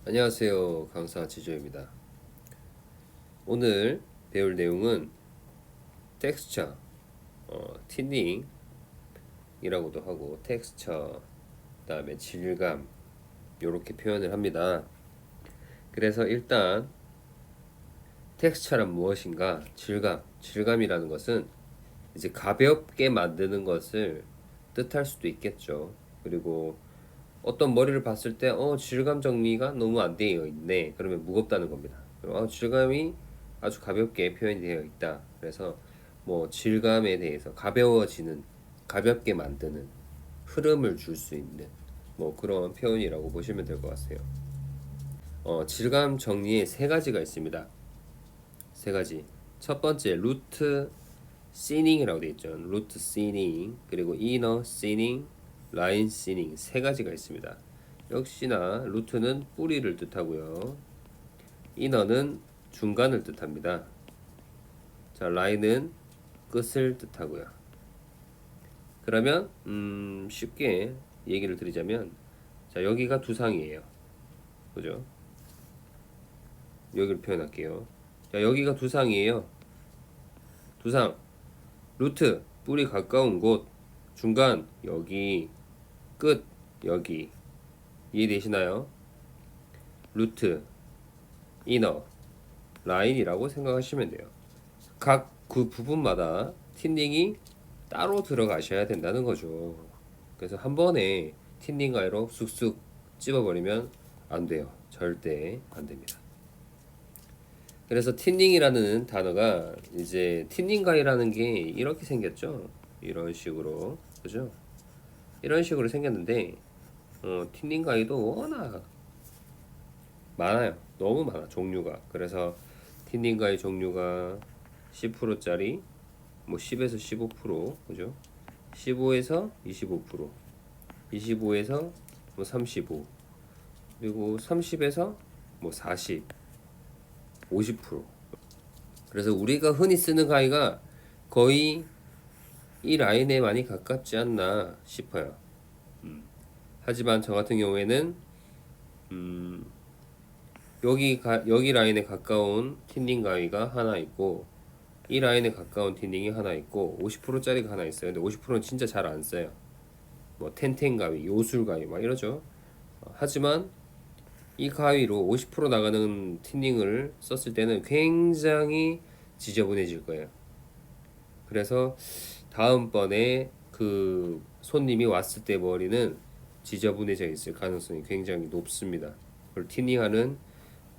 안녕하세요. 강사 지조입니다. 오늘 배울 내용은 텍스처, 틴닝이라고도 하고 텍스처, 그다음에 질감 이렇게 표현을 합니다. 그래서 일단 텍스처란 무엇인가? 질감이라는 것은 이제 가볍게 만드는 것을 뜻할 수도 있겠죠. 그리고 어떤 머리를 봤을 때 질감 정리가 너무 안 되어 있네. 그러면 무겁다는 겁니다. 그리고 질감이 아주 가볍게 표현이 되어 있다. 그래서 뭐 질감에 대해서 가볍게 만드는 흐름을 줄 수 있는 뭐 그런 표현이라고 보시면 될 것 같아요. 질감 정리에 세 가지가 있습니다. 세 가지. 첫 번째 루트 시닝이라고 되어 있죠. 루트 시닝 그리고 이너 시닝, 라인 시닝 세 가지가 있습니다. 역시나 루트는 뿌리를 뜻하고요. 이너는 중간을 뜻합니다. 자, 라인은 끝을 뜻하고요. 그러면 쉽게 얘기를 드리자면 자, 여기가 두상이에요. 그죠? 여기를 표현할게요. 자, 여기가 두상이에요. 두상. 루트 뿌리 가까운 곳. 중간 여기. 끝 여기. 이해되시나요? 루트, 이너, 라인이라고 생각하시면 돼요. 각 그 부분마다 틴닝이 따로 들어가셔야 된다는 거죠. 그래서 한 번에 틴닝 가위로 쑥쑥 찝어버리면 안 돼요. 절대 안 됩니다. 그래서 틴닝이라는 단어가 이제 틴닝 가위라는 게 이렇게 생겼죠. 이런 식으로. 그죠? 이런 식으로 생겼는데 틴닝 가위도 워낙 많아요. 너무 많아 종류가. 그래서 틴닝 가위 종류가 10%짜리 뭐 10에서 15% 그죠? 15에서 25%, 25에서 뭐 35, 그리고 30에서 뭐 40, 50%. 그래서 우리가 흔히 쓰는 가위가 거의 이 라인에 많이 가깝지 않나 싶어요. 하지만 저 같은 경우에는 여기 라인에 가까운 틴닝 가위가 하나 있고 이 라인에 가까운 틴닝이 하나 있고 50%짜리가 하나 있어요. 근데 50%는 진짜 잘 안 써요. 뭐 텐텐 가위, 요술 가위 막 이러죠. 하지만 이 가위로 50% 나가는 틴닝을 썼을 때는 굉장히 지저분해질 거예요. 그래서 다음번에 그 손님이 왔을 때 머리는 지저분해져 있을 가능성이 굉장히 높습니다. 그리고 틴닝하는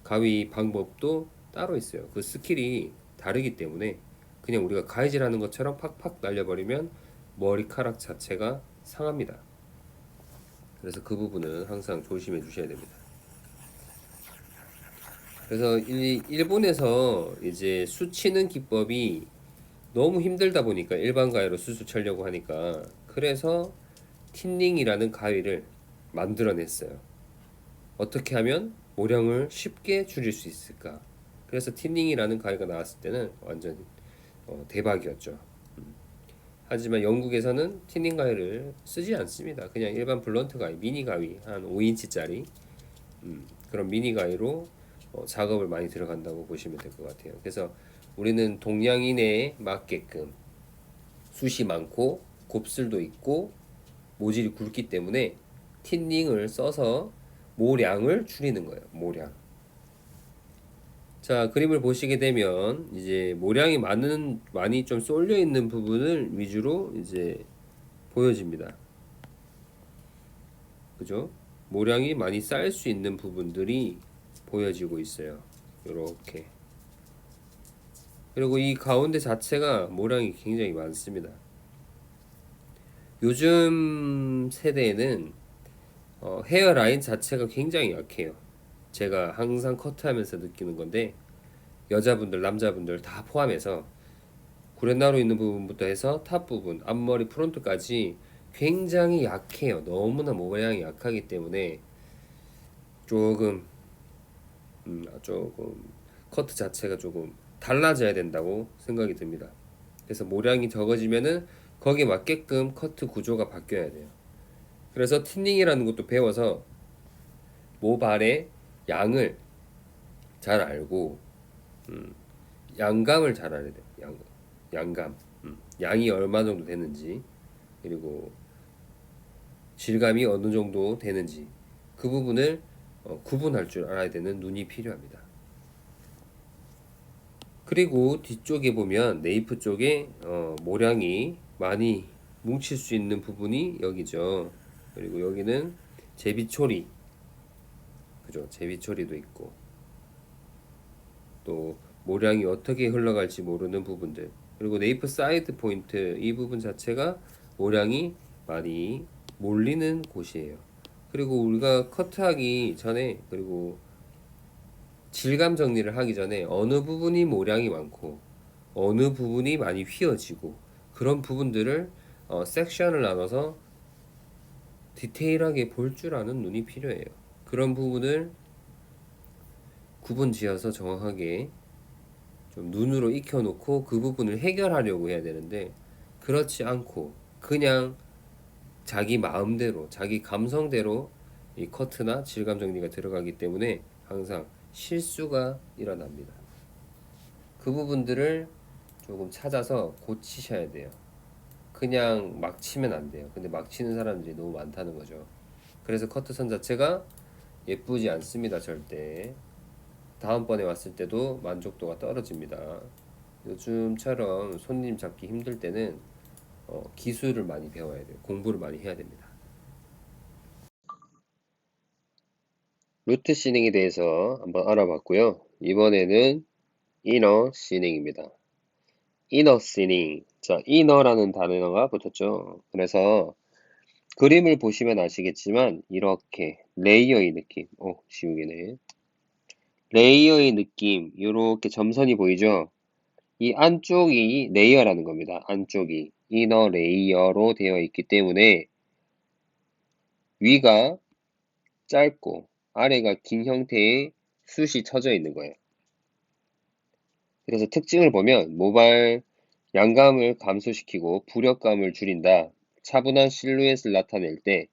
가위 방법도 따로 있어요. 그 스킬이 다르기 때문에 그냥 우리가 가위질하는 것처럼 팍팍 날려버리면 머리카락 자체가 상합니다. 그래서 그 부분은 항상 조심해 주셔야 됩니다. 그래서 일본에서 이제 수치는 기법이 너무 힘들다 보니까 일반 가위로 수수 쳐려고 하니까 그래서 틴닝이라는 가위를 만들어냈어요. 어떻게 하면 모량을 쉽게 줄일 수 있을까? 그래서 틴닝이라는 가위가 나왔을 때는 완전 대박이었죠. 하지만 영국에서는 틴닝 가위를 쓰지 않습니다. 그냥 일반 블런트 가위, 미니 가위 한 5인치짜리 그런 미니 가위로 작업을 많이 들어간다고 보시면 될 것 같아요. 그래서 우리는 동양인에 맞게끔 숱이 많고 곱슬도 있고 모질이 굵기 때문에 틴닝을 써서 모량을 줄이는 거예요. 모량. 자, 그림을 보시게 되면 이제 모량이 많이 좀 쏠려 있는 부분을 위주로 이제 보여집니다. 그죠? 모량이 많이 쌓일 수 있는 부분들이 보여지고 있어요. 이렇게. 그리고 이 가운데 자체가 모량이 굉장히 많습니다. 요즘 세대에는 헤어라인 자체가 굉장히 약해요. 제가 항상 커트하면서 느끼는 건데 여자분들, 남자분들 다 포함해서 구렛나루 있는 부분부터 해서 탑 부분, 앞머리 프론트까지 굉장히 약해요. 너무나 모양이 약하기 때문에 조금 조금 커트 자체가 조금 달라져야 된다고 생각이 듭니다. 그래서 모량이 적어지면은 거기에 맞게끔 커트 구조가 바뀌어야 돼요. 그래서 틴닝이라는 것도 배워서 모발에 양을 잘 알고 양감을 잘 알아야 돼요. 양감. 양이 얼마 정도 되는지 그리고 질감이 어느 정도 되는지 그 부분을 구분할 줄 알아야 되는 눈이 필요합니다. 그리고 뒤쪽에 보면 네이프 쪽에 모량이 많이 뭉칠 수 있는 부분이 여기죠. 그리고 여기는 제비초리, 그죠? 제비초리도 있고 또 모량이 어떻게 흘러갈지 모르는 부분들, 그리고 네이프 사이드 포인트 이 부분 자체가 모량이 많이 몰리는 곳이에요. 그리고 우리가 커트하기 전에 그리고 질감 정리를 하기 전에 어느 부분이 모량이 많고 어느 부분이 많이 휘어지고 그런 부분들을 섹션을 나눠서 디테일하게 볼 줄 아는 눈이 필요해요. 그런 부분을 구분 지어서 정확하게 좀 눈으로 익혀놓고 그 부분을 해결하려고 해야 되는데 그렇지 않고 그냥 자기 마음대로 자기 감성대로 이 커트나 질감 정리가 들어가기 때문에 항상 실수가 일어납니다. 그 부분들을 조금 찾아서 고치셔야 돼요. 그냥 막 치면 안 돼요. 근데 막 치는 사람들이 너무 많다는 거죠. 그래서 커트선 자체가 예쁘지 않습니다. 절대. 다음번에 왔을 때도 만족도가 떨어집니다. 요즘처럼 손님 잡기 힘들 때는 기술을 많이 배워야 돼요. 공부를 많이 해야 됩니다. 루트 시닝에 대해서 한번 알아봤고요. 이번에는 이너 시닝입니다. 이너 시닝. 자, 이너라는 단어가 붙었죠. 그래서 그림을 보시면 아시겠지만 이렇게 레이어의 느낌. 지우개네. 레이어의 느낌. 이렇게 점선이 보이죠? 이 안쪽이 레이어라는 겁니다. 안쪽이 이너 레이어로 되어 있기 때문에 위가 짧고 아래가 긴 형태의 숱이 쳐져 있는 거예요. 그래서 특징을 보면 모발 양감을 감소시키고 부력감을 줄인다. 차분한 실루엣을 나타낼 때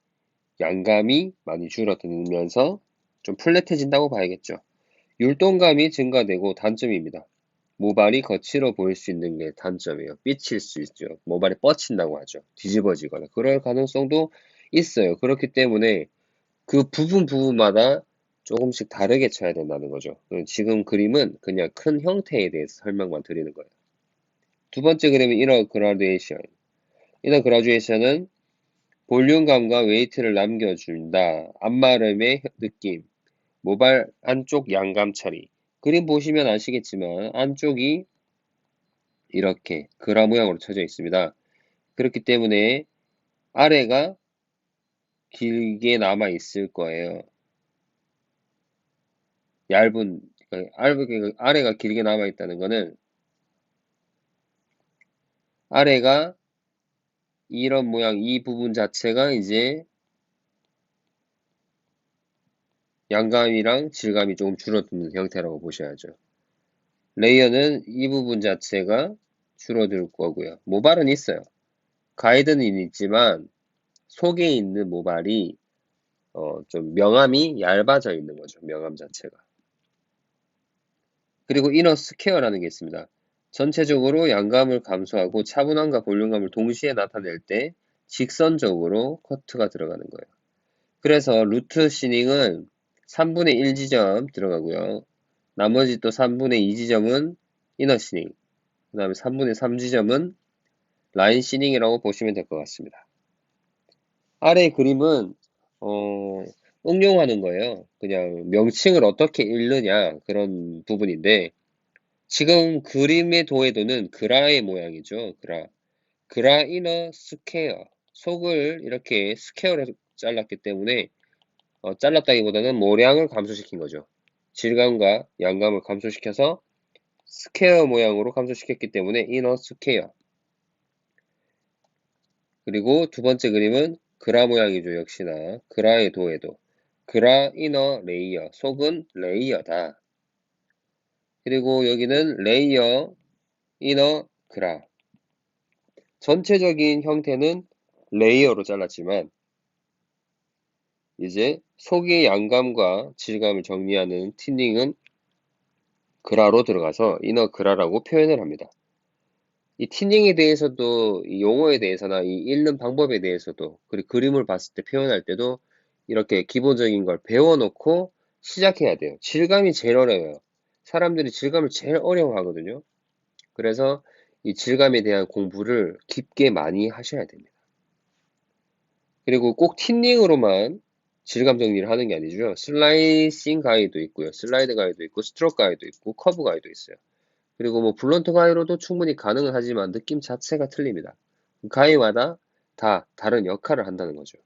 양감이 많이 줄어들면서 좀 플랫해진다고 봐야겠죠. 율동감이 증가되고 단점입니다. 모발이 거칠어 보일 수 있는 게 단점이에요. 삐칠 수 있죠. 모발이 뻗친다고 하죠. 뒤집어지거나 그럴 가능성도 있어요. 그렇기 때문에 그 부분마다 조금씩 다르게 쳐야 된다는 거죠. 지금 그림은 그냥 큰 형태에 대해서 설명만 드리는 거예요. 두 번째 그림은 이너 그라듀에이션. 이너 그라듀에이션은 볼륨감과 웨이트를 남겨준다. 앞마름의 느낌. 모발 안쪽 양감 처리. 그림 보시면 아시겠지만 안쪽이 이렇게 그라 모양으로 쳐져 있습니다. 그렇기 때문에 아래가 길게 남아 있을 거예요. 얇은 아래가 길게 남아 있다는 거는 아래가 이런 모양 이 부분 자체가 이제 양감이랑 질감이 조금 줄어드는 형태라고 보셔야죠. 레이어는 이 부분 자체가 줄어들 거고요. 모발은 있어요. 가이드는 있지만 속에 있는 모발이 좀 명암이 얇아져 있는 거죠. 명암 자체가. 그리고 이너 스퀘어라는 게 있습니다. 전체적으로 양감을 감소하고 차분함과 볼륨감을 동시에 나타낼 때 직선적으로 커트가 들어가는 거예요. 그래서 루트 시닝은 3분의 1 지점 들어가고요. 나머지 또 3분의 2 지점은 이너 시닝, 그 다음에 3분의 3 지점은 라인 시닝이라고 보시면 될 것 같습니다. 아래 그림은 응용하는 거예요. 그냥 명칭을 어떻게 읽느냐 그런 부분인데 지금 그림의 도해도는 그라의 모양이죠. 그라 이너 스퀘어. 속을 이렇게 스퀘어로 잘랐기 때문에 잘랐다기보다는 모량을 감소시킨 거죠. 질감과 양감을 감소시켜서 스퀘어 모양으로 감소시켰기 때문에 이너 스퀘어. 그리고 두 번째 그림은 그라 모양이죠. 역시나 그라의 도해도. 그라 이너 레이어. 속은 레이어다. 그리고 여기는 레이어 이너 그라. 전체적인 형태는 레이어로 잘랐지만 이제 속의 양감과 질감을 정리하는 틴닝은 그라로 들어가서 이너 그라라고 표현을 합니다. 이 틴닝에 대해서도 이 용어에 대해서나 이 읽는 방법에 대해서도 그리고 그림을 봤을 때 표현할 때도 이렇게 기본적인 걸 배워놓고 시작해야 돼요. 질감이 제일 어려워요. 사람들이 질감을 제일 어려워하거든요. 그래서 이 질감에 대한 공부를 깊게 많이 하셔야 됩니다. 그리고 꼭 틴닝으로만 질감 정리를 하는 게 아니죠. 슬라이싱 가이도 있고요. 슬라이드 가이도 있고, 스트로크 가이도 있고, 커브 가이도 있어요. 그리고 뭐 블런트 가이로도 충분히 가능은 하지만 느낌 자체가 틀립니다. 가이마다 다 다른 역할을 한다는 거죠.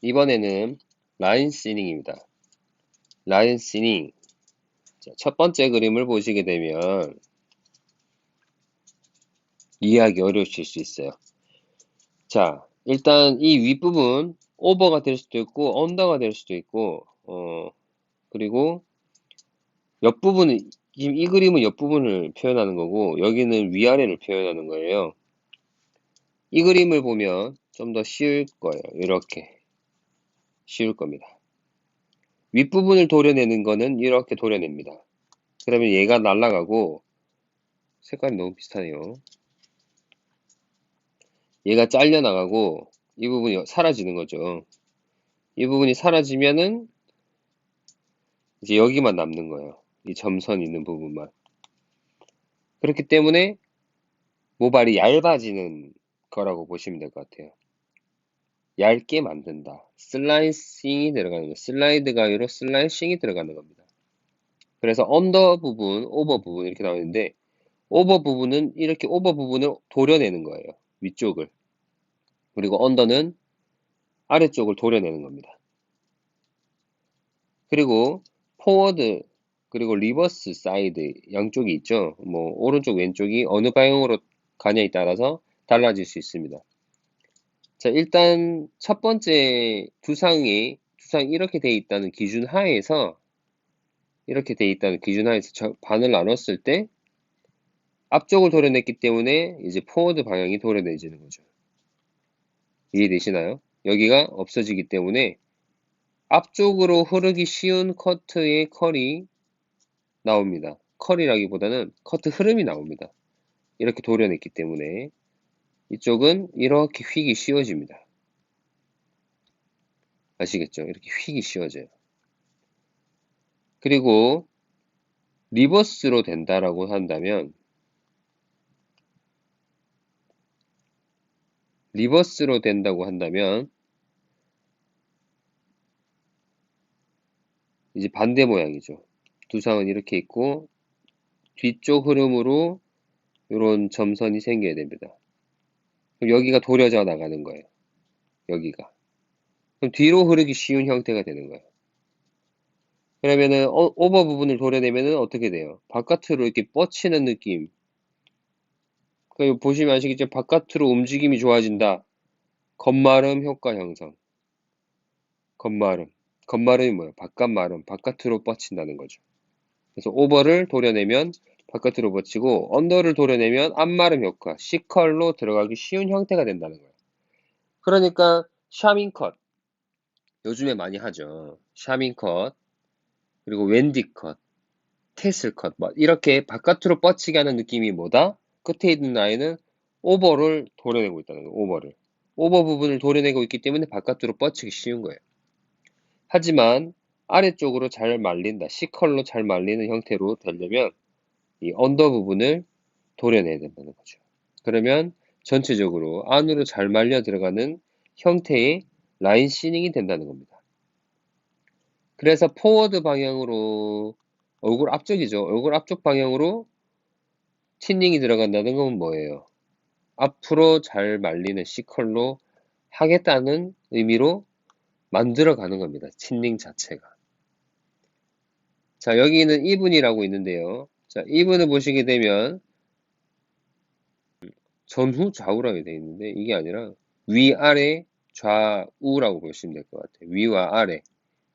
이번에는 라인 시닝입니다. 라인 시닝. 첫 번째 그림을 보시게 되면 이해하기 어려우실 수 있어요. 자, 일단 이 윗부분 오버가 될 수도 있고 언더가 될 수도 있고 그리고 옆부분은 지금 이 그림은 옆부분을 표현하는 거고 여기는 위아래를 표현하는 거예요. 이 그림을 보면 좀 더 쉬울 거예요. 이렇게 쉬울 겁니다. 윗부분을 도려내는 거는 이렇게 도려냅니다. 그러면 얘가 날아가고 색깔이 너무 비슷하네요. 얘가 잘려나가고 이 부분이 사라지는 거죠. 이 부분이 사라지면은 이제 여기만 남는 거예요. 이 점선 있는 부분만. 그렇기 때문에 모발이 얇아지는 거라고 보시면 될 것 같아요. 얇게 만든다. 슬라이싱이 들어가는 거. 슬라이드 가위로 슬라이싱이 들어가는 겁니다. 그래서 언더 부분, 오버 부분 이렇게 나오는데 오버 부분은 이렇게 오버 부분을 도려내는 거예요. 위쪽을. 그리고 언더는 아래쪽을 도려내는 겁니다. 그리고 포워드 그리고 리버스 사이드 양쪽이 있죠. 뭐 오른쪽 왼쪽이 어느 방향으로 가냐에 따라서 달라질 수 있습니다. 자, 일단 첫 번째 두상 이렇게 돼 있다는 기준 하에서 반을 나눴을 때 앞쪽을 도려냈기 때문에 이제 포워드 방향이 도려내지는 거죠. 이해되시나요? 여기가 없어지기 때문에 앞쪽으로 흐르기 쉬운 커트의 컬이 나옵니다. 컬이라기보다는 커트 흐름이 나옵니다. 이렇게 도려냈기 때문에 이쪽은 이렇게 휘기 쉬워집니다. 아시겠죠? 이렇게 휘기 쉬워져요. 그리고 리버스로 된다라고 한다면 리버스로 된다고 한다면 이제 반대 모양이죠. 두상은 이렇게 있고 뒤쪽 흐름으로 이런 점선이 생겨야 됩니다. 그럼 여기가 도려져 나가는 거예요. 여기가. 그럼 뒤로 흐르기 쉬운 형태가 되는 거예요. 그러면은 오버 부분을 도려내면은 어떻게 돼요? 바깥으로 이렇게 뻗치는 느낌. 그러니까 보시면 아시겠죠? 바깥으로 움직임이 좋아진다. 겉마름 효과 형성. 겉마름. 겉마름이 뭐예요? 바깥마름. 바깥으로 뻗친다는 거죠. 그래서 오버를 도려내면 바깥으로 뻗치고 언더를 도려내면 앞마름 효과. C컬로 들어가기 쉬운 형태가 된다는 거예요. 그러니까 샤밍 컷. 요즘에 많이 하죠. 샤밍 컷. 그리고 웬디 컷. 테슬 컷. 막 이렇게 바깥으로 뻗치게 하는 느낌이 뭐다? 끝에 있는 라인은 오버를 도려내고 있다는 거예요. 오버를. 오버 부분을 도려내고 있기 때문에 바깥으로 뻗치기 쉬운 거예요. 하지만 아래쪽으로 잘 말린다. C컬로 잘 말리는 형태로 되려면 이 언더 부분을 도려내야 된다는 거죠. 그러면 전체적으로 안으로 잘 말려 들어가는 형태의 라인 시닝이 된다는 겁니다. 그래서 포워드 방향으로 얼굴 앞쪽이죠. 얼굴 앞쪽 방향으로 틴닝이 들어간다는 건 뭐예요? 앞으로 잘 말리는 C컬로 하겠다는 의미로 만들어가는 겁니다. 틴닝 자체가. 자, 여기는 이분이라고 있는데요. 자, 이분을 보시게 되면 전후 좌우라고 되어 있는데 이게 아니라 위아래 좌우라고 보시면 될 것 같아요. 위와 아래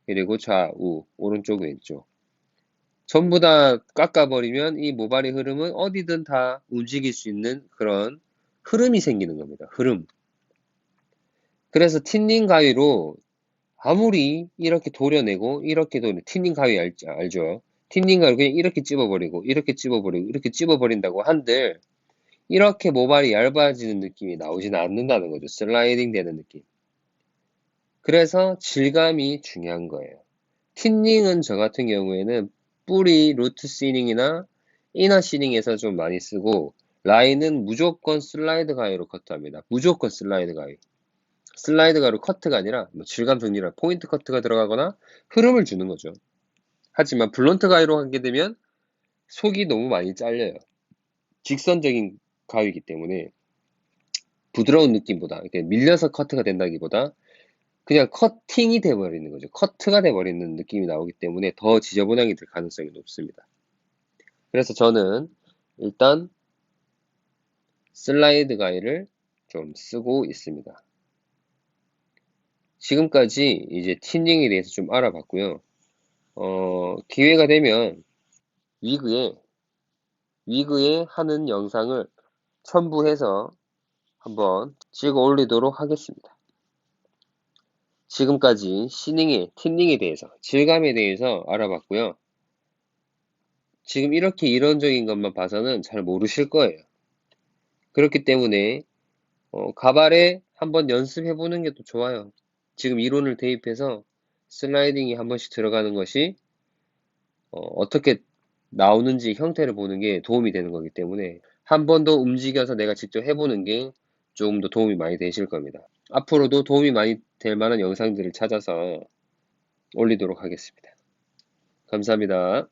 그리고 좌우 오른쪽 왼쪽. 전부 다 깎아버리면 이 모발의 흐름은 어디든 다 움직일 수 있는 그런 흐름이 생기는 겁니다. 흐름. 그래서 틴닝 가위로 아무리 이렇게 도려내고 이렇게 틴닝 가위 알죠? 틴닝 가위로 그냥 이렇게 찝어버리고 이렇게 찝어버리고 이렇게 찝어버린다고 한들 이렇게 모발이 얇아지는 느낌이 나오지는 않는다는 거죠. 슬라이딩 되는 느낌. 그래서 질감이 중요한 거예요. 틴닝은 저 같은 경우에는 뿌리 루트 시닝이나 이너 시닝에서 좀 많이 쓰고, 라인은 무조건 슬라이드 가위로 커트합니다. 무조건 슬라이드 가위. 슬라이드 가위로 커트가 아니라 뭐 질감 정리나 포인트 커트가 들어가거나 흐름을 주는 거죠. 하지만 블런트 가위로 하게 되면 속이 너무 많이 잘려요. 직선적인 가위이기 때문에 부드러운 느낌보다 이렇게 밀려서 커트가 된다기보다 그냥 커팅이 돼버리는 거죠. 커트가 돼버리는 느낌이 나오기 때문에 더 지저분하게 될 가능성이 높습니다. 그래서 저는 일단 슬라이드 가위를 좀 쓰고 있습니다. 지금까지 이제 틴닝에 대해서 좀 알아봤고요. 기회가 되면 위그에 하는 영상을 첨부해서 한번 찍어 올리도록 하겠습니다. 지금까지 틴닝에 대해서, 질감에 대해서 알아봤고요. 지금 이렇게 이론적인 것만 봐서는 잘 모르실 거예요. 그렇기 때문에 가발에 한번 연습해보는 게 또 좋아요. 지금 이론을 대입해서 슬라이딩이 한 번씩 들어가는 것이 어떻게 나오는지 형태를 보는 게 도움이 되는 거기 때문에 한 번 더 움직여서 내가 직접 해보는 게 조금 더 도움이 많이 되실 겁니다. 앞으로도 도움이 많이 될 만한 영상들을 찾아서 올리도록 하겠습니다. 감사합니다.